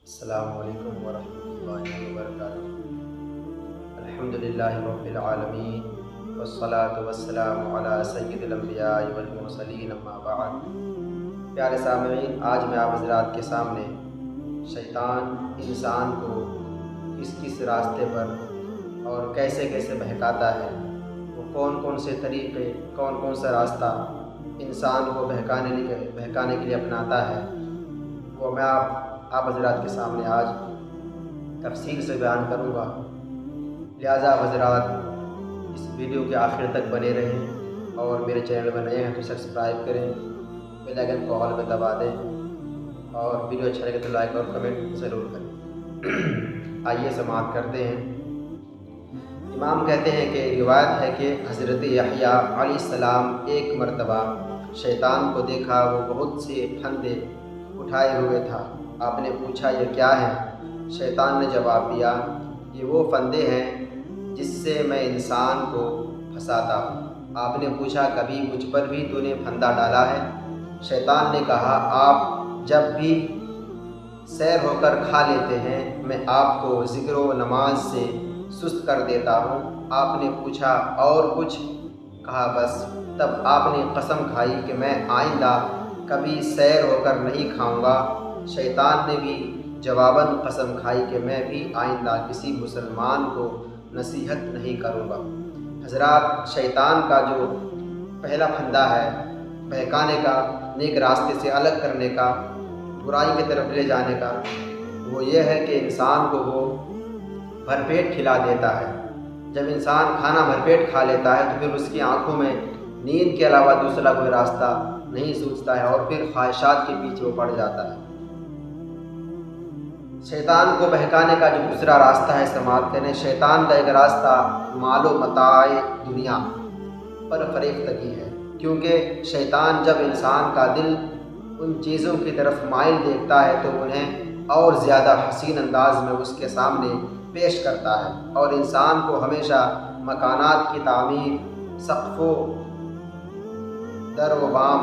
السلام علیکم ورحمۃ اللہ وبرکاتہ۔ الحمدللہ رب العالمین والصلاة والسلام علی سید الانبیاء والمرسلین، اما بعد۔ پیارے سامعین، آج میں آپ حضرات کے سامنے شیطان انسان کو کس کس راستے پر اور کیسے کیسے بہکاتا ہے، وہ کون کون سے طریقے، کون کون سا راستہ انسان کو بہکانے کے لیے اپناتا ہے، وہ میں آپ حضرات کے سامنے آج تفصیل سے بیان کروں گا۔ لہٰذا آپ حضرات اس ویڈیو کے آخر تک بنے رہیں، اور میرے چینل میں نئے ہیں تو سبسکرائب کریں، بیل آئیکن کو آل پہ دبا دیں، اور ویڈیو اچھا لگے تو لائک اور کمنٹ ضرور کریں۔ آئیے سماعت کرتے ہیں۔ امام کہتے ہیں کہ روایت ہے کہ حضرت یحییٰ علیہ السلام ایک مرتبہ شیطان کو دیکھا، وہ بہت سے پھندے اٹھائے ہوئے تھا۔ آپ نے پوچھا یہ کیا ہے؟ شیطان نے جواب دیا، یہ وہ پھندے ہیں جس سے میں انسان کو پھنساتا ہوں۔ آپ نے پوچھا کبھی مجھ پر بھی تو نے پھندا ڈالا ہے؟ شیطان نے کہا، آپ جب بھی سیر ہو کر کھا لیتے ہیں میں آپ کو ذکر و نماز سے سست کر دیتا ہوں۔ آپ نے پوچھا اور کچھ؟ کہا بس۔ تب آپ نے قسم کھائی کہ میں آئندہ کبھی سیر ہو کر نہیں کھاؤں گا۔ شیطان نے بھی جواباً قسم کھائی کہ میں بھی آئندہ کسی مسلمان کو نصیحت نہیں کروں گا۔ حضرات، شیطان کا جو پہلا پھندا ہے بہکانے کا، نیک راستے سے الگ کرنے کا، برائی کی طرف لے جانے کا، وہ یہ ہے کہ انسان کو وہ بھرپیٹ کھلا دیتا ہے۔ جب انسان کھانا بھرپیٹ کھا لیتا ہے تو پھر اس کی آنکھوں میں نیند کے علاوہ دوسرا کوئی راستہ نہیں سوچتا ہے، اور پھر خواہشات کے پیچھے وہ پڑ جاتا ہے۔ شیطان کو بہکانے کا جو دوسرا راستہ ہے، سماعت کریں، شیطان کا ایک راستہ مال و متاع دنیا پر فریفتگی ہے، کیونکہ شیطان جب انسان کا دل ان چیزوں کی طرف مائل دیکھتا ہے تو انہیں اور زیادہ حسین انداز میں اس کے سامنے پیش کرتا ہے، اور انسان کو ہمیشہ مکانات کی تعمیر، سقف و در و بام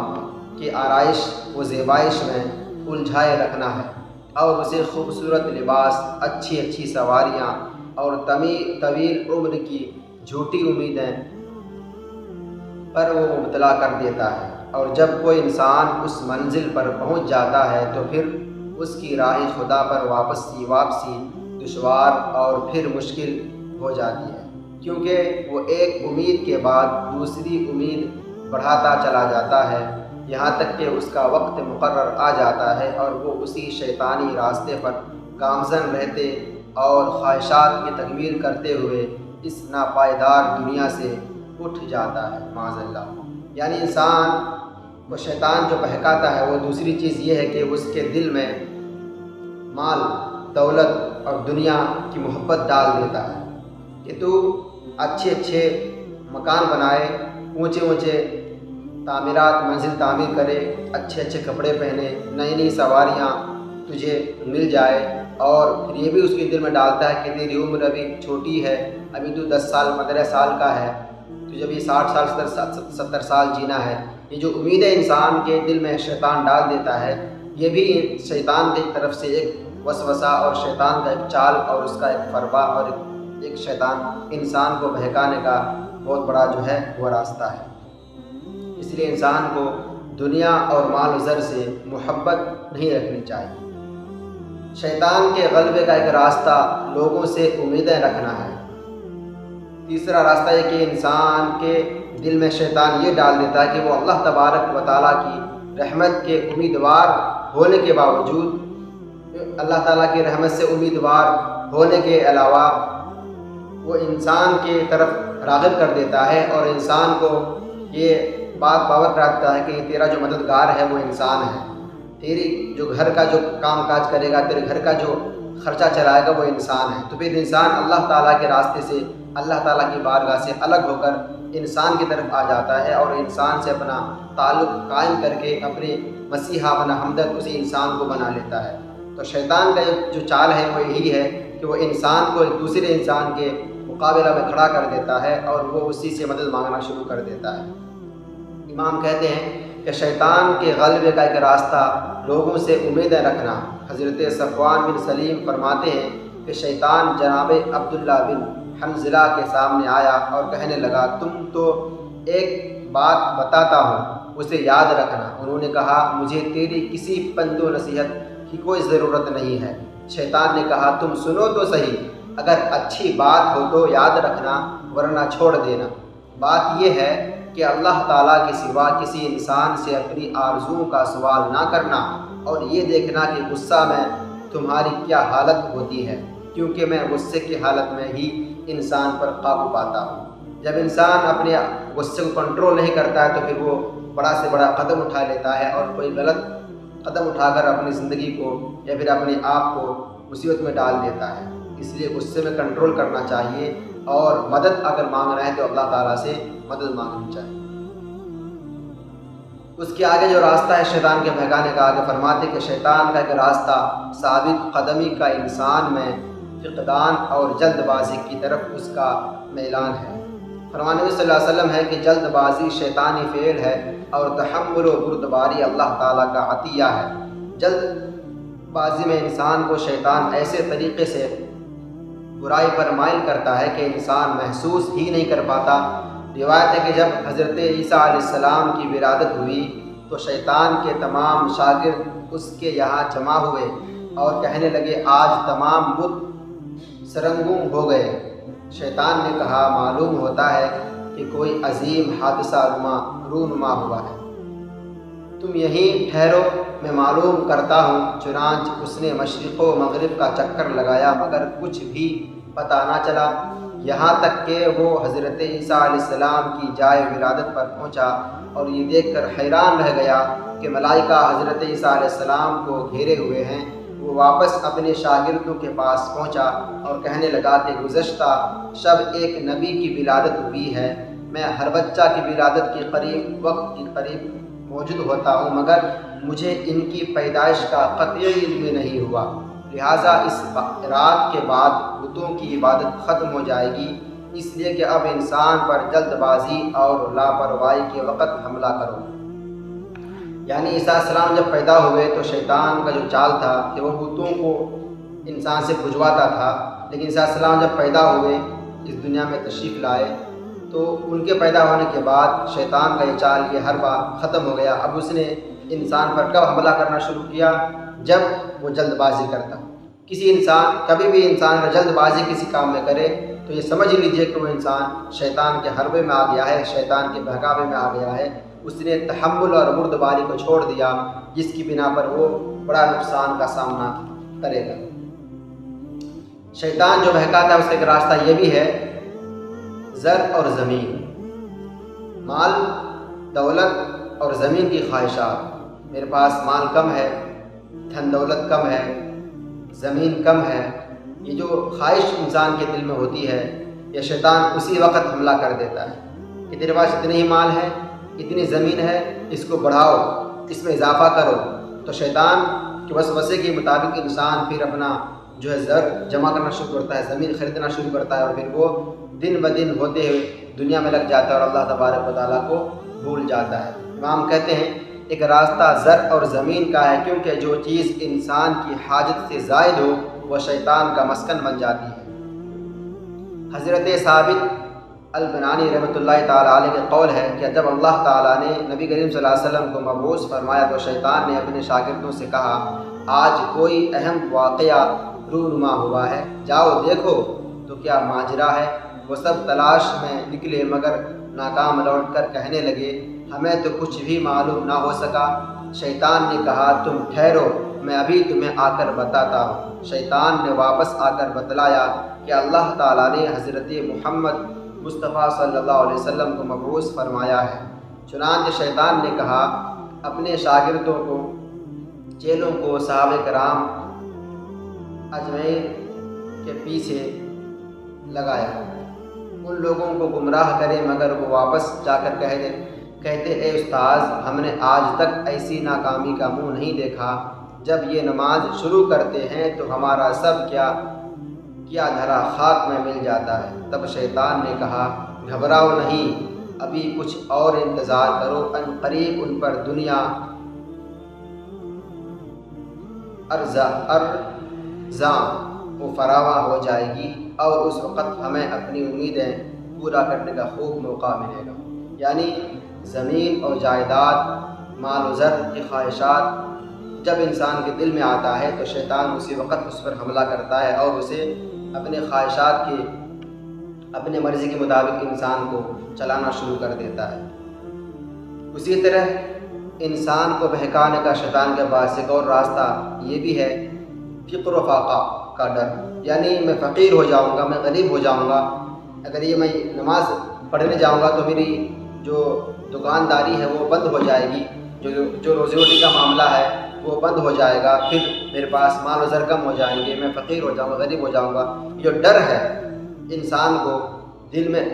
کی آرائش و زیبائش میں الجھائے رکھنا ہے، اور اسے خوبصورت لباس، اچھی سواریاں اور طویل عمر کی جھوٹی امیدیں پر وہ مبتلا کر دیتا ہے۔ اور جب کوئی انسان اس منزل پر پہنچ جاتا ہے تو پھر اس کی راہ خدا پر واپسی دشوار اور پھر مشکل ہو جاتی ہے، کیونکہ وہ ایک امید کے بعد دوسری امید بڑھاتا چلا جاتا ہے، یہاں تک کہ اس کا وقت مقرر آ جاتا ہے اور وہ اسی شیطانی راستے پر گامزن رہتے اور خواہشات کی تکمیل کرتے ہوئے اس ناپائیدار دنیا سے اٹھ جاتا ہے، معاذ اللہ۔ یعنی انسان کو شیطان جو بہکاتا ہے وہ دوسری چیز یہ ہے کہ اس کے دل میں مال، دولت اور دنیا کی محبت ڈال دیتا ہے کہ تو اچھے مکان بنائے، اونچے تعمیرات، منزل تعمیر کرے، اچھے کپڑے پہنے، نئی سواریاں تجھے مل جائے، اور پھر یہ بھی اس کے دل میں ڈالتا ہے کہ تیری عمر ابھی چھوٹی ہے، ابھی تو 10 سال 15 سال کا ہے، تجھے بھی 60 سال 70 سال جینا ہے۔ یہ جو امیدیں انسان کے دل میں شیطان ڈال دیتا ہے، یہ بھی شیطان کی طرف سے ایک وسوسہ اور شیطان کا ایک چال اور اس کا ایک فربہ اور ایک شیطان انسان کو بہکانے کا بہت بڑا جو ہے وہ راستہ ہے۔ اس لیے انسان کو دنیا اور مال و زر سے محبت نہیں رکھنی چاہیے۔ شیطان کے غلبے کا ایک راستہ لوگوں سے امیدیں رکھنا ہے۔ تیسرا راستہ یہ کہ انسان کے دل میں شیطان یہ ڈال دیتا ہے کہ وہ اللہ تبارک و تعالیٰ کی رحمت کے امیدوار ہونے کے باوجود، اللہ تعالیٰ کی رحمت سے امیدوار ہونے کے علاوہ وہ انسان کی طرف راغب کر دیتا ہے، اور انسان کو یہ بات باور کراتا ہے کہ تیرا جو مددگار ہے وہ انسان ہے، تیری جو گھر کا جو کام کاج کرے گا، تیرے گھر کا جو خرچہ چلائے گا وہ انسان ہے۔ تو پھر انسان اللہ تعالیٰ کے راستے سے، اللہ تعالیٰ کی بارگاہ سے الگ ہو کر انسان کی طرف آ جاتا ہے، اور انسان سے اپنا تعلق قائم کر کے اپنے مسیحا اپنا ہمدرد اسی انسان کو بنا لیتا ہے۔ تو شیطان کا جو چال ہے وہ یہی ہے کہ وہ انسان کو دوسرے انسان کے مقابلہ میں کھڑا کر دیتا ہے اور وہ اسی سے مدد مانگنا شروع کر دیتا ہے۔ امام کہتے ہیں کہ شیطان کے غلبے کا ایک راستہ لوگوں سے امیدیں رکھنا۔ حضرت صفوان بن سلیم فرماتے ہیں کہ شیطان جناب عبداللہ بن حنظلہ کے سامنے آیا اور کہنے لگا، تم تو ایک بات بتاتا ہوں، اسے یاد رکھنا۔ انہوں نے کہا، مجھے تیری کسی پند و نصیحت کی کوئی ضرورت نہیں ہے۔ شیطان نے کہا، تم سنو تو صحیح، اگر اچھی بات ہو تو یاد رکھنا ورنہ چھوڑ دینا۔ بات یہ ہے کہ اللہ تعالیٰ کے سوا کسی انسان سے اپنی آرزوؤں کا سوال نہ کرنا، اور یہ دیکھنا کہ غصہ میں تمہاری کیا حالت ہوتی ہے، کیونکہ میں غصے کی حالت میں ہی انسان پر قابو پاتا ہوں۔ جب انسان اپنے غصے کو کنٹرول نہیں کرتا ہے تو پھر وہ بڑا سے بڑا قدم اٹھا لیتا ہے اور کوئی غلط قدم اٹھا کر اپنی زندگی کو یا پھر اپنے آپ کو مصیبت میں ڈال دیتا ہے۔ اس لیے غصے میں کنٹرول کرنا چاہیے، اور مدد اگر مانگنا ہے تو اللہ تعالیٰ سے مدد مانگنی چاہیے۔ اس کے آگے جو راستہ ہے شیطان کے بہکانے کا، آگے فرماتے کہ شیطان کا ایک راستہ ثابت قدمی کا انسان میں فقدان اور جلد بازی کی طرف اس کا میلان ہے۔ فرمان نبی صلی اللہ علیہ وسلم ہے کہ جلد بازی شیطانی فعل ہے اور تحمل و بردباری اللہ تعالیٰ کا عطیہ ہے۔ جلد بازی میں انسان کو شیطان ایسے طریقے سے برائی پر مائل کرتا ہے کہ انسان محسوس ہی نہیں کر پاتا۔ روایت ہے کہ جب حضرت عیسیٰ علیہ السلام کی ولادت ہوئی تو شیطان کے تمام شاگرد اس کے یہاں جمع ہوئے اور کہنے لگے، آج تمام بت سرنگون ہو گئے۔ شیطان نے کہا، معلوم ہوتا ہے کہ کوئی عظیم حادثہ رونما ہوا ہے، تم یہیں ٹھہرو، میں معلوم کرتا ہوں۔ چنانچہ اس نے مشرق و مغرب کا چکر لگایا مگر کچھ بھی پتہ نہ چلا، یہاں تک کہ وہ حضرت عیسیٰ علیہ السلام کی جائے ولادت پر پہنچا اور یہ دیکھ کر حیران رہ گیا کہ ملائکہ حضرت عیسیٰ علیہ السلام کو گھیرے ہوئے ہیں۔ وہ واپس اپنے شاگردوں کے پاس پہنچا اور کہنے لگا کہ گزشتہ شب ایک نبی کی ولادت ہوئی ہے، میں ہر بچہ کی ولادت کے وقت کے قریب موجود ہوتا ہوں، مگر مجھے ان کی پیدائش کا قطعی علم نہیں ہوا، لہٰذا اس رات کے بعد بتوں کی عبادت ختم ہو جائے گی، اس لیے کہ اب انسان پر جلد بازی اور لاپرواہی کے وقت حملہ کرو۔ یعنی عیسیٰ علیہ السلام جب پیدا ہوئے تو شیطان کا جو چال تھا کہ وہ بتوں کو انسان سے بھجواتا تھا، لیکن عیسیٰ علیہ السلام جب پیدا ہوئے، اس دنیا میں تشریف لائے، تو ان کے پیدا ہونے کے بعد شیطان کا یہ چال یہ ہر بار ختم ہو گیا۔ اب اس نے انسان پر کب حملہ کرنا شروع کیا؟ جب وہ جلد بازی کرتا۔ کبھی بھی انسان اگر جلد بازی کسی کام میں کرے تو یہ سمجھ لیجئے کہ وہ انسان شیطان کے حربے میں آ گیا ہے، شیطان کے بہکاوے میں آ گیا ہے۔ اس نے تحمل اور بردباری کو چھوڑ دیا، جس کی بنا پر وہ بڑا نقصان کا سامنا کرے گا۔ شیطان جو بہکاتا ہے اس کا ایک راستہ یہ بھی ہے، زر اور زمین، مال دولت اور زمین کی خواہشات۔ میرے پاس مال کم ہے، دھن دولت کم ہے، زمین کم ہے، یہ جو خواہش انسان کے دل میں ہوتی ہے، یہ شیطان اسی وقت حملہ کر دیتا ہے کہ تیرے پاس اتنے ہی مال ہے، اتنی زمین ہے، اس کو بڑھاؤ، اس میں اضافہ کرو۔ تو شیطان کے وسوسے کے مطابق انسان پھر اپنا جو ہے زر جمع کرنا شروع کرتا ہے، زمین خریدنا شروع کرتا ہے، اور پھر وہ دن بدن ہوتے ہوئے دنیا میں لگ جاتا ہے اور اللہ تبارک و تعالیٰ کو بھول جاتا ہے۔ امام کہتے ہیں ایک راستہ زر اور زمین کا ہے، کیونکہ جو چیز انسان کی حاجت سے زائد ہو وہ شیطان کا مسکن بن جاتی ہے۔ حضرت ثابت البنانی رحمۃ اللہ تعالیٰ علیہ کے قول ہے کہ جب اللہ تعالیٰ نے نبی کریم صلی اللہ علیہ وسلم کو مبعوث فرمایا تو شیطان نے اپنے شاگردوں سے کہا، آج کوئی اہم واقعہ رونما ہوا ہے، جاؤ دیکھو تو کیا ماجرا ہے۔ وہ سب تلاش میں نکلے مگر ناکام لوٹ کر کہنے لگے، ہمیں تو کچھ بھی معلوم نہ ہو سکا۔ شیطان نے کہا، تم ٹھہرو، میں ابھی تمہیں آ کر بتاتا ہوں۔ شیطان نے واپس آ کر بتلایا کہ اللہ تعالیٰ نے حضرت محمد مصطفیٰ صلی اللہ علیہ وسلم کو مبعوث فرمایا ہے۔ چنانچہ شیطان نے کہا، اپنے شاگردوں کو، چیلوں کو صحابہ کرام اجمعین کے پیچھے لگایا، ان لوگوں کو گمراہ کرے، مگر وہ واپس جا کر کہتے اے استاذ، ہم نے آج تک ایسی ناکامی کا منہ نہیں دیکھا، جب یہ نماز شروع کرتے ہیں تو ہمارا سب کیا دھرا خاک میں مل جاتا ہے۔ تب شیطان نے کہا، گھبراؤ نہیں، ابھی کچھ اور انتظار کرو، ان قریب ان پر دنیا ارزاں وہ فراواں ہو جائے گی، اور اس وقت ہمیں اپنی امیدیں پورا کرنے کا خوب موقع ملے گا۔ یعنی زمین اور جائیداد، مال و زر کی خواہشات جب انسان کے دل میں آتا ہے تو شیطان اسی وقت اس پر حملہ کرتا ہے اور اسے اپنے خواہشات کے اپنے مرضی کے مطابق انسان کو چلانا شروع کر دیتا ہے۔ اسی طرح انسان کو بہکانے کا شیطان کے پاس ایک اور راستہ یہ بھی ہے، فقر و فاقہ کا ڈر، یعنی میں فقیر ہو جاؤں گا، میں غریب ہو جاؤں گا، اگر یہ میں نماز پڑھنے جاؤں گا تو میری جو دکانداری ہے وہ بند ہو جائے گی، جو روزی روٹی کا معاملہ ہے وہ بند ہو جائے گا، پھر میرے پاس مال و زر کم ہو جائیں گے، میں فقیر ہو جاؤں گا، غریب ہو جاؤں گا۔ جو ڈر ہے انسان کو دل میں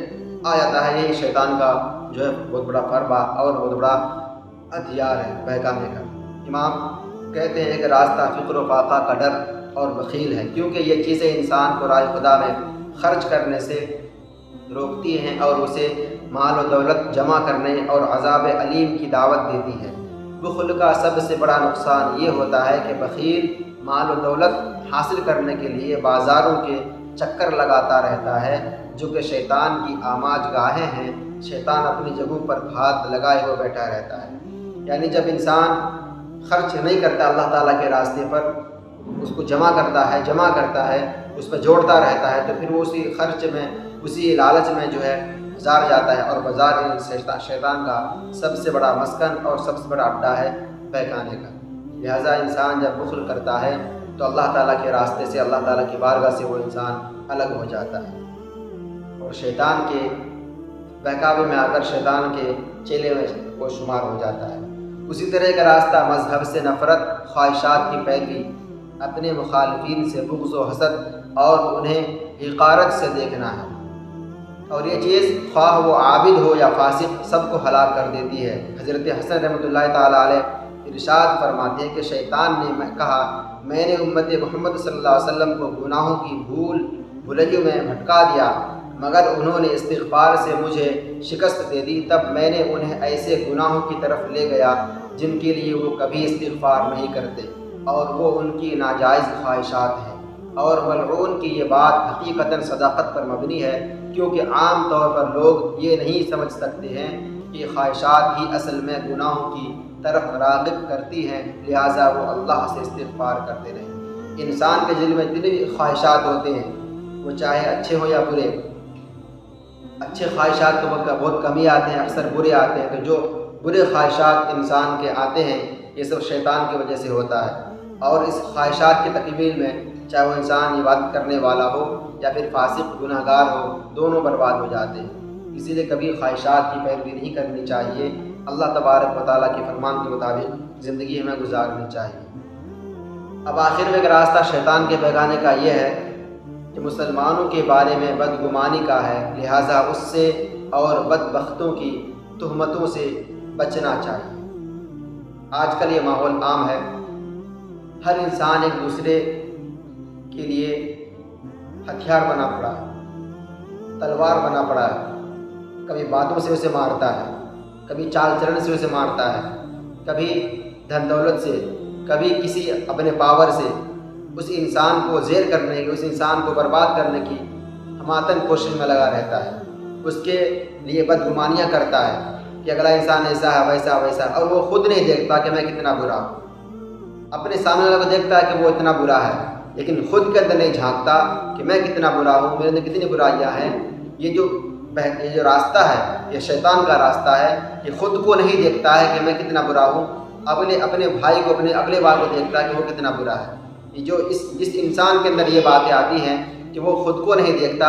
آ جاتا ہے، یہی شیطان کا جو ہے بہت بڑا فربہ اور بہت بڑا ہتھیار ہے بہکانے کا۔ امام کہتے ہیں کہ راستہ فقر و فاقہ کا ڈر اور بخیل ہے، کیونکہ یہ چیزیں انسان کو راہ خدا میں خرچ کرنے سے روکتی ہیں اور اسے مال و دولت جمع کرنے اور عذاب علیم کی دعوت دیتی ہے۔ بخل کا سب سے بڑا نقصان یہ ہوتا ہے کہ بخیل مال و دولت حاصل کرنے کے لیے بازاروں کے چکر لگاتا رہتا ہے، جو کہ شیطان کی آماج گاہیں ہیں۔ شیطان اپنی جگہوں پر ہاتھ لگائے ہوئے بیٹھا رہتا ہے، یعنی جب انسان خرچ نہیں کرتا اللہ تعالیٰ کے راستے پر، اس کو جمع کرتا ہے، اس پہ جوڑتا رہتا ہے، تو پھر وہ اسی خرچ میں، اسی لالچ میں جو ہے بازار جاتا ہے، اور بازار شیطان کا سب سے بڑا مسکن اور سب سے بڑا اڈا ہے بہکانے کا۔ لہٰذا انسان جب بخل کرتا ہے تو اللہ تعالیٰ کے راستے سے، اللہ تعالیٰ کی بارگاہ سے وہ انسان الگ ہو جاتا ہے، اور شیطان کے بہکاوے میں آ کر شیطان کے چیلے میں وہ شمار ہو جاتا ہے۔ اسی طرح کا راستہ مذہب سے نفرت، خواہشات کی پیروی، اپنے مخالفین سے بغض و حسد اور انہیں حقارت سے دیکھنا ہے، اور یہ چیز خواہ وہ عابد ہو یا فاسق سب کو ہلاک کر دیتی ہے۔ حضرت حسن رحمۃ اللہ تعالیٰ علیہ ارشاد فرماتے ہیں کہ شیطان نے کہا، میں نے امت محمد صلی اللہ علیہ وسلم کو گناہوں کی بھلائیوں میں بھٹکا دیا، مگر انہوں نے استغفار سے مجھے شکست دے دی، تب میں نے انہیں ایسے گناہوں کی طرف لے گیا جن کے لیے وہ کبھی استغفار نہیں کرتے، اور وہ ان کی ناجائز خواہشات ہیں۔ اور ملعون کی یہ بات حقیقتاً صداقت پر مبنی ہے، کیونکہ عام طور پر لوگ یہ نہیں سمجھ سکتے ہیں کہ خواہشات ہی اصل میں گناہوں کی طرف راغب کرتی ہیں، لہٰذا وہ اللہ سے استغفار کرتے رہیں۔ انسان کے دل میں جتنے بھی خواہشات ہوتے ہیں، وہ چاہے اچھے ہو یا برے، اچھے خواہشات تو بہت کم ہی آتے ہیں، اکثر برے آتے ہیں، تو جو برے خواہشات انسان کے آتے ہیں یہ سب شیطان کی وجہ سے ہوتا ہے، اور اس خواہشات کی تکمیل میں چاہے وہ انسان عبادت کرنے والا ہو یا پھر فاسق گناہ گار ہو، دونوں برباد ہو جاتے ہیں۔ اسی لیے کبھی خواہشات کی پیروی نہیں کرنی چاہیے، اللہ تبارک و تعالیٰ کے فرمان کے مطابق زندگی ہمیں گزارنی چاہیے۔ اب آخر میں ایک راستہ شیطان کے بہکانے کا یہ ہے کہ مسلمانوں کے بارے میں بدگمانی کا ہے، لہٰذا اس سے اور بدبختوں کی تہمتوں سے بچنا چاہیے۔ آج کل یہ ماحول عام ہے، ہر انسان ایک دوسرے کے لیے ہتھیار بنا پڑا ہے، تلوار بنا پڑا ہے، کبھی باتوں سے اسے مارتا ہے، کبھی چال چلن سے اسے مارتا ہے، کبھی دھن دولت سے، کبھی کسی اپنے پاور سے اس انسان کو زیر کرنے کی، اس انسان کو برباد کرنے کی ہماتن کوشش میں لگا رہتا ہے، اس کے لیے بدگمانیاں کرتا ہے کہ اگلا انسان ایسا ہے، ویسا ویسا، اور وہ خود نہیں دیکھتا کہ میں کتنا برا ہوں۔ اپنے سامنے والے کو دیکھتا ہے کہ وہ اتنا برا ہے، لیکن خود کے اندر نہیں جھانکتا کہ میں کتنا برا ہوں، میرے اندر کتنی برائیاں ہیں۔ یہ جو راستہ ہے یہ شیطان کا راستہ ہے، کہ خود کو نہیں دیکھتا ہے کہ میں کتنا برا ہوں، اپنے بھائی کو، اپنے اگلے بار کو دیکھتا ہے کہ وہ کتنا برا ہے۔ جس انسان کے اندر یہ باتیں آتی ہیں کہ وہ خود کو نہیں دیکھتا،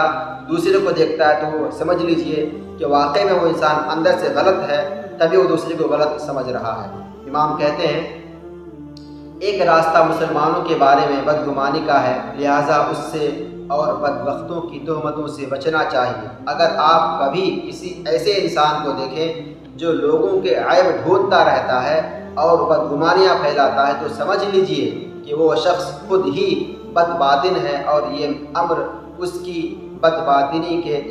دوسرے کو دیکھتا ہے، تو وہ سمجھ لیجئے کہ واقعی میں وہ انسان اندر سے غلط ہے، تبھی وہ دوسرے کو غلط سمجھ رہا ہے۔ امام کہتے ہیں ایک راستہ مسلمانوں کے بارے میں بدگمانی کا ہے، لہٰذا اس سے اور بدبختوں کی تہمتوں سے بچنا چاہیے۔ اگر آپ کبھی کسی ایسے انسان کو دیکھیں جو لوگوں کے عیب ڈھونڈتا رہتا ہے اور بدگمانیاں پھیلاتا ہے، تو سمجھ لیجئے کہ وہ شخص خود ہی بدباطن ہے، اور یہ امر اس کی بدباطنی کے